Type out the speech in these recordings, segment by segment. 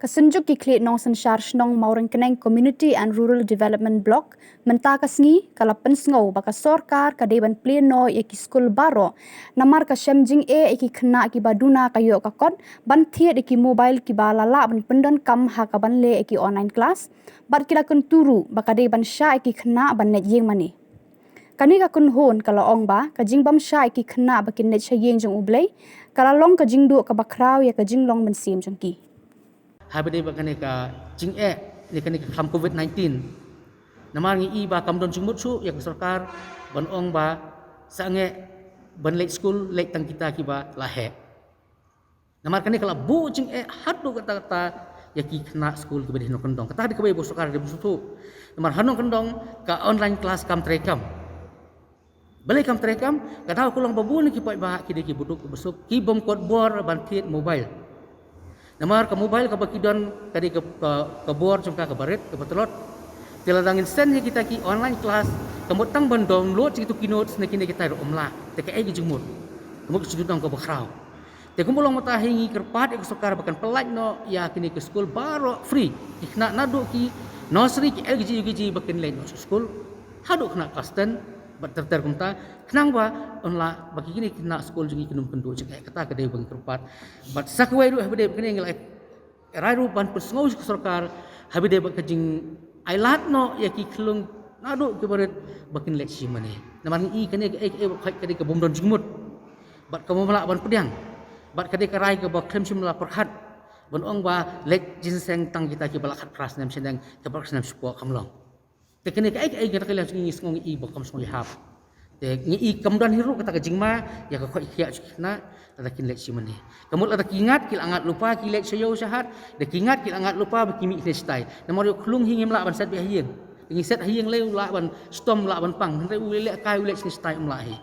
Kasunjuk ki klit nong sensar shnong Maurang Keneng Community and Rural Development Block menta kasngi kala pensngau baka sorkar ka deban pleno ki skul baro namar ka shemjing ki khna ki baduna kayo kakon ban thiet ki mobile ki balala ban pendan kam ha ka ban le ki online class bat kila kun turu baka deban sha ki khna ban net yeng mani kani ka kun hon kala ong ba ka jing bam sha ki khna bakin net sha yeng jong ublei kala long ka jing du ka bakraw ya ka jing long ban sim jong ki habade bakane ka jing ni kane ka kham covid-19 namar ngi ba kam don jumut su ya sarkar ban ong ba sange ban lek school lek tang kita ki ba lahe namar kane kala bu jing hadu kata kata ya ki kena school ki bade no kendong kata di ke bo sarkar de busu namar hanong kendong ka online class kam trekam balik kam trekam kata ko long babu ni ki pai ba ki de ki buduk besuk ki bom kod bor ban thiet mobile namar ke mobile ke bakidon kadi ke bor jumka ke baret ke betelot tiladangin sen kita ki online class kemut tang ban download situ kinot snekine kita omla te ke jumut kemut sudutang ke bakrau te kumulong mata hingi kerpat ek sokar bakan pelaj no ya kini ke school baro free ikna nadu ki nursery ki lgg bakin lain no school hadu kena kasten terter kumta kenang ba onla bagi kini kena school jungi kenum kendu cek kata kedai bang kerpat bat sakwai ru habide kene ngelai rairu ban persngau sarkar habide bak kejing ailat no ya ki klung nadu ke baret bakin lek simane naman i kene khai kedai ke bomdon jumut bat kamu malak ban pediang bat kedai ke rai ke bak klem simla perhat ban ong ba lek jinseng tang kita ki balakat keras nam sedang ke bak senam supo kamlong te kene ka ai kata kala ngi ngong i bakam song hap te ngi i kamdan hiru kata jingma ya ka khoi khia na ta kin lek simane kamul ata kingat kil angat lupa ki lek sayo sahat de kingat kil angat lupa bekimi nestai namor yo klung hingim la ban sat bi hieng ngi set hieng le la ban stom la ban pang re u le kai u lek nestai um la hi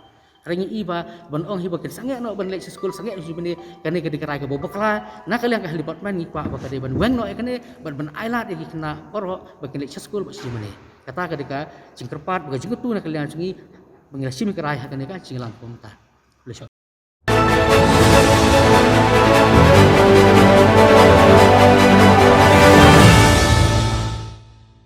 rengi i ba ban ong hi bakin sange no ban lek school sange si bene kane ke dikarai ke bobakla na kali ang kahlipat man ngi pa ba kade ban weng no kane ban ailat ki kena oro bakin lek school ba si bene kata kadika cingkerpat baga jingtu na kalian singi mengira simi kerai hakane ka cinglang komta